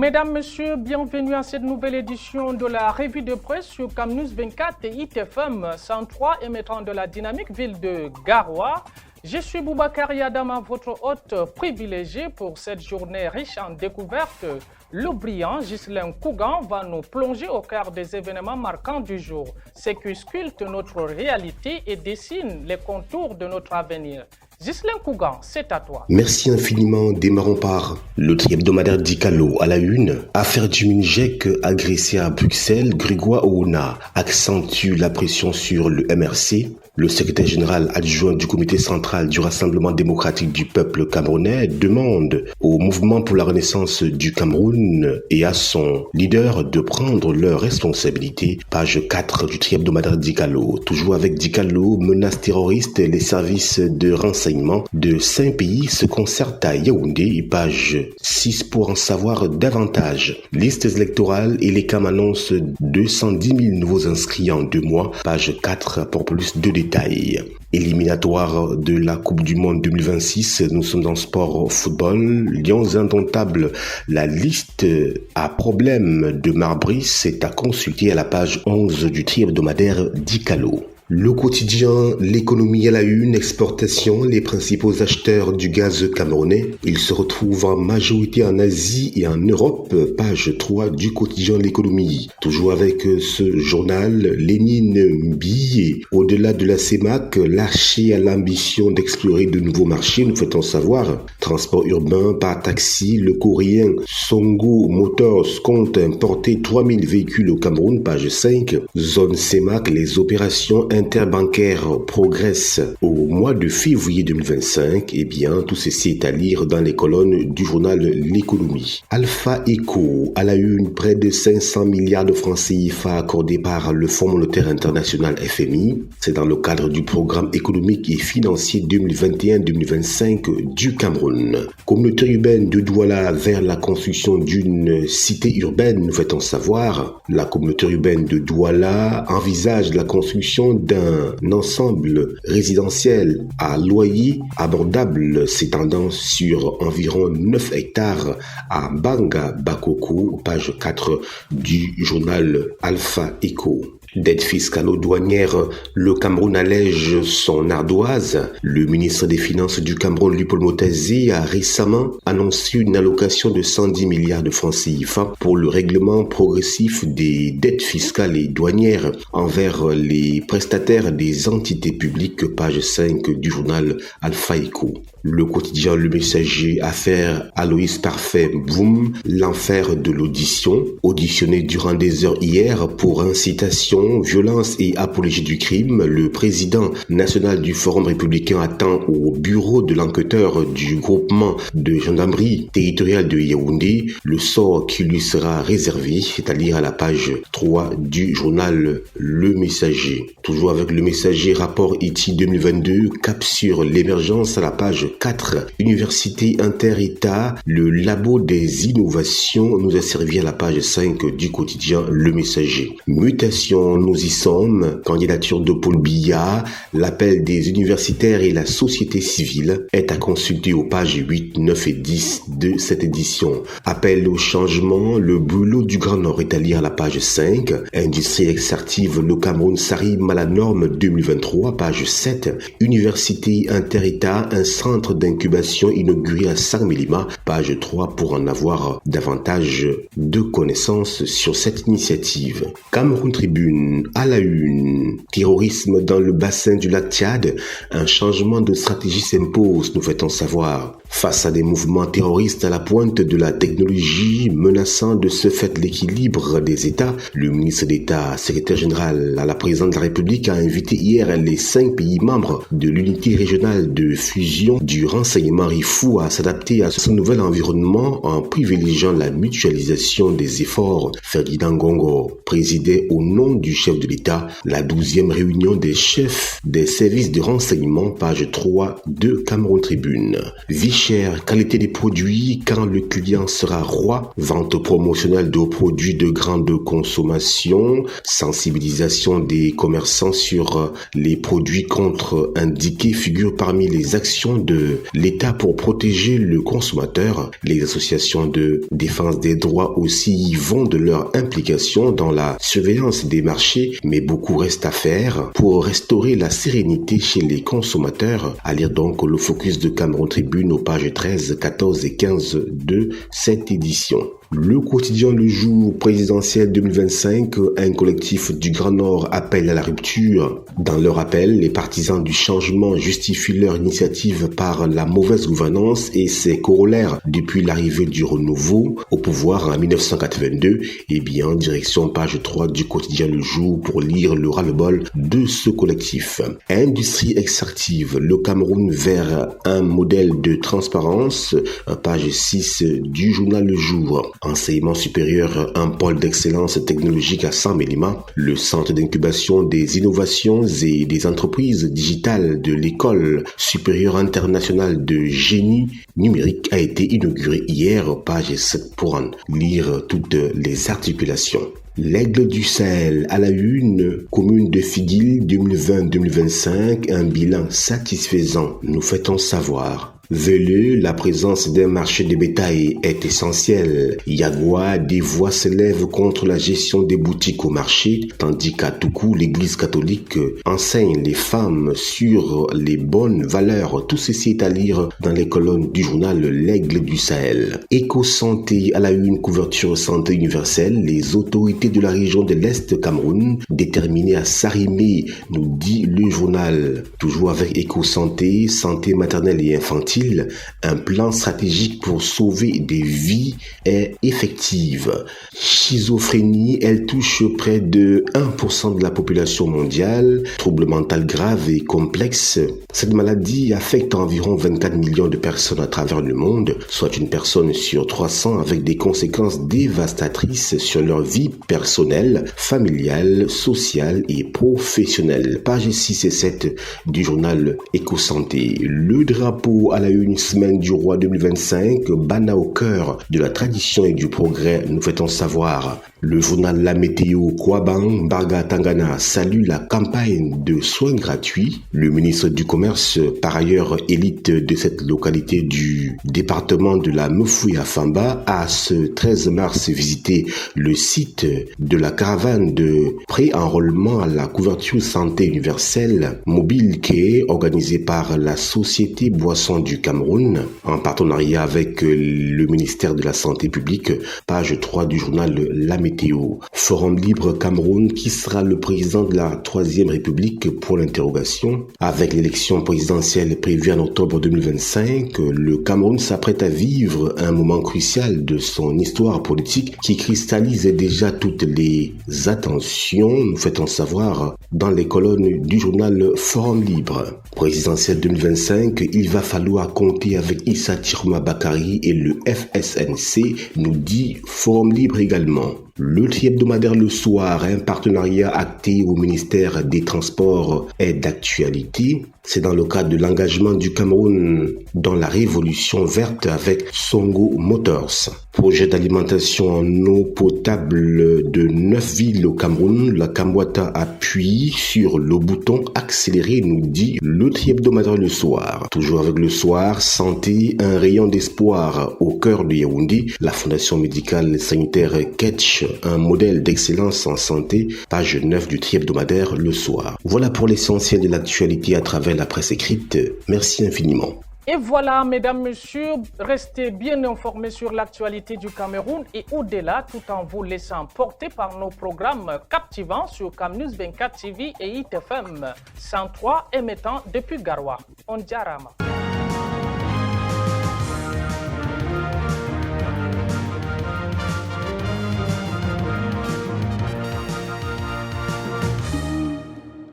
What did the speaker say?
Mesdames, Messieurs, bienvenue à cette nouvelle édition de la revue de presse sur Camnews 24 et ITFM 103 émettant de la dynamique ville de Garoua. Je suis Boubacar Yadama, votre hôte privilégié pour cette journée riche en découvertes. Le brillant Ghislain Kougan va nous plonger au cœur des événements marquants du jour, ce qui sculpte notre réalité et dessine les contours de notre avenir. Ghislain Kougan, c'est à toi. Merci infiniment. Démarrons par le hebdomadaire Dicalo à la une. Affaire Djiminjek agressé à Bruxelles, Grégoire Ouna accentue la pression sur le MRC. Le secrétaire général adjoint du comité central du Rassemblement démocratique du peuple camerounais demande au mouvement pour la renaissance du Cameroun et à son leader de prendre leurs responsabilités. Page 4 du hebdomadaire Dicalo. Toujours avec Dicalo, menace terroriste, les services de renseignement de 5 pays se concertent à Yaoundé. Page 6 pour en savoir davantage. Listes électorales et les CAM annoncent 210 000 nouveaux inscrits en 2 mois. Page 4 pour plus de détails. Éliminatoire de la Coupe du Monde 2026, nous sommes en sport football. Lions indomptables, la liste à problème de Marbris est à consulter à la page 11 du hebdomadaire Dicalo. Le quotidien, l'économie à la une, exportation, les principaux acheteurs du gaz camerounais. Ils se retrouvent en majorité en Asie et en Europe, page 3 du quotidien l'économie. Toujours avec ce journal, Lénine Billet, au-delà de la CEMAC, lâché à l'ambition d'explorer de nouveaux marchés, nous fait-on savoir. Transport urbain par taxi, le coréen Songo Motors compte importer 3000 véhicules au Cameroun, page 5. Zone CEMAC, les opérations interbancaire progresse au mois de février 2025, eh bien, tout ceci est à lire dans les colonnes du journal L'économie. Alpha Eco, à la une, près de 500 milliards de francs CFA accordés par le Fonds monétaire international FMI. C'est dans le cadre du programme économique et financier 2021-2025 du Cameroun. Communauté urbaine de Douala vers la construction d'une cité urbaine, nous fait-on savoir. La communauté urbaine de Douala envisage la construction d'un ensemble résidentiel à loyer abordable s'étendant sur environ 9 hectares à Banga Bakoko, page 4 du journal Alpha Eco. Dette fiscalo-douanière, le Cameroun allège son ardoise. Le ministre des Finances du Cameroun, Lupaul Motazé, a récemment annoncé une allocation de 110 milliards de francs CFA pour le règlement progressif des dettes fiscales et douanières envers les prestataires des entités publiques, page 5 du journal Alpha Eco. Le quotidien Le Messager, affaire Aloïs Parfait Boum, l'enfer de l'audition, auditionné durant des heures hier pour incitation, violence et apologie du crime. Le président national du Forum républicain attend au bureau de l'enquêteur du groupement de gendarmerie territoriale de Yaoundé le sort qui lui sera réservé, c'est à lire à la page 3 du journal Le Messager. Toujours avec Le Messager, rapport ITI 2022, cap sur l'émergence à la page 4. Université inter-État, le labo des innovations nous a servi à la page 5 du quotidien Le Messager. Mutation, nous y sommes. Candidature de Paul Biya, l'appel des universitaires et la société civile est à consulter aux pages 8, 9 et 10 de cette édition. Appel au changement, le boulot du Grand Nord est à lire à la page 5. Industrie extractive, le Cameroun s'arrime à la norme 2023, page 7. Université inter-État, un centre d'incubation inauguré à Sarmélima, page 3 pour en avoir davantage de connaissances sur cette initiative. Cameroun Tribune, à la une, terrorisme dans le bassin du lac Tchad, un changement de stratégie s'impose, nous fait-on savoir. Face à des mouvements terroristes à la pointe de la technologie, menaçant de ce fait l'équilibre des États, le ministre d'État, secrétaire général à la présidente de la République, a invité hier les 5 pays membres de l'unité régionale de fusion du renseignement RIFU à s'adapter à ce nouvel environnement en privilégiant la mutualisation des efforts. Ferdinand Gongo présidait au nom du du chef de l'État, la 12e réunion des chefs des services de renseignement, page 3 de Cameroun Tribune. Vie chère, qualité des produits, quand le client sera roi, vente promotionnelle de produits de grande consommation, sensibilisation des commerçants sur les produits contre-indiqués figurent parmi les actions de l'État pour protéger le consommateur. Les associations de défense des droits aussi y vont de leur implication dans la surveillance des marchés, mais beaucoup reste à faire pour restaurer la sérénité chez les consommateurs. À lire donc le focus de Cameroun Tribune aux pages 13, 14 et 15 de cette édition. Le quotidien Le Jour présidentiel 2025, un collectif du Grand Nord appelle à la rupture. Dans leur appel, les partisans du changement justifient leur initiative par la mauvaise gouvernance et ses corollaires depuis l'arrivée du renouveau au pouvoir en 1982. Et bien, direction page 3 du quotidien Le Jour pour lire le ras-le-bol de ce collectif. Industrie extractive, le Cameroun vers un modèle de transparence, page 6 du journal Le Jour. Enseignement supérieur, un pôle d'excellence technologique à Saint-Mélima, le centre d'incubation des innovations et des entreprises digitales de l'école supérieure internationale de génie numérique a été inauguré hier, page 7 pour en lire toutes les articulations. L'Aigle du Sahel à la une, commune de Figuil 2020-2025, un bilan satisfaisant, nous fait-on savoir. Velu, la présence d'un marché de bétail est essentielle. Yagua, des voix s'élèvent contre la gestion des boutiques au marché, tandis qu'à Toukou, l'église catholique enseigne les femmes sur les bonnes valeurs. Tout ceci est à lire dans les colonnes du journal L'Aigle du Sahel. Éco-santé à la une, couverture santé universelle. Les autorités de la région de l'Est Cameroun déterminées à s'arrimer, nous dit le journal. Toujours avec éco-santé, santé maternelle et infantile. Un plan stratégique pour sauver des vies est effective. Schizophrénie, elle touche près de 1% de la population mondiale. Trouble mental grave et complexe. Cette maladie affecte environ 24 millions de personnes à travers le monde, soit une personne sur 300 avec des conséquences dévastatrices sur leur vie personnelle, familiale, sociale et professionnelle. Page 6 et 7 du journal Éco-Santé. Le drapeau à la une semaine du roi 2025, Bana au cœur de la tradition et du progrès, nous fait-on savoir. Le journal La Météo, Kwabang Barga Tangana salue la campagne de soins gratuits. Le ministre du Commerce, par ailleurs élite de cette localité du département de la Mefouya-Famba, a ce 13 mars visité le site de la caravane de pré-enrôlement à la couverture santé universelle mobile qui est organisée par la Société Boisson du Cameroun en partenariat avec le ministère de la Santé publique, page 3 du journal La Météo. Forum Libre Cameroun, qui sera le président de la 3e République pour l'interrogation. Avec l'élection présidentielle prévue en octobre 2025, le Cameroun s'apprête à vivre un moment crucial de son histoire politique qui cristallise déjà toutes les attentions, nous fait-on savoir dans les colonnes du journal Forum Libre. Présidentielle 2025, il va falloir compter avec Issa Tirma Bakari et le FSNC, nous dit Forum Libre également. Le tri-hebdomadaire Le Soir, un partenariat acté au ministère des Transports est d'actualité. C'est dans le cadre de l'engagement du Cameroun dans la révolution verte avec Songo Motors. Projet d'alimentation en eau potable de 9 villes au Cameroun. La Camboata appuie sur le bouton accélérer, nous dit le tri-hebdomadaire Le Soir. Toujours avec Le Soir, santé, un rayon d'espoir au cœur de Yaoundé. La Fondation médicale sanitaire Ketch, un modèle d'excellence en santé, page 9 du tri-hebdomadaire Le Soir. Voilà pour l'essentiel de l'actualité à travers la presse écrite. Merci infiniment. Et voilà, mesdames, messieurs, restez bien informés sur l'actualité du Cameroun et au-delà, tout en vous laissant porter par nos programmes captivants sur Camnews 24 TV et ITFM 103 émettant depuis Garoua. On diarama.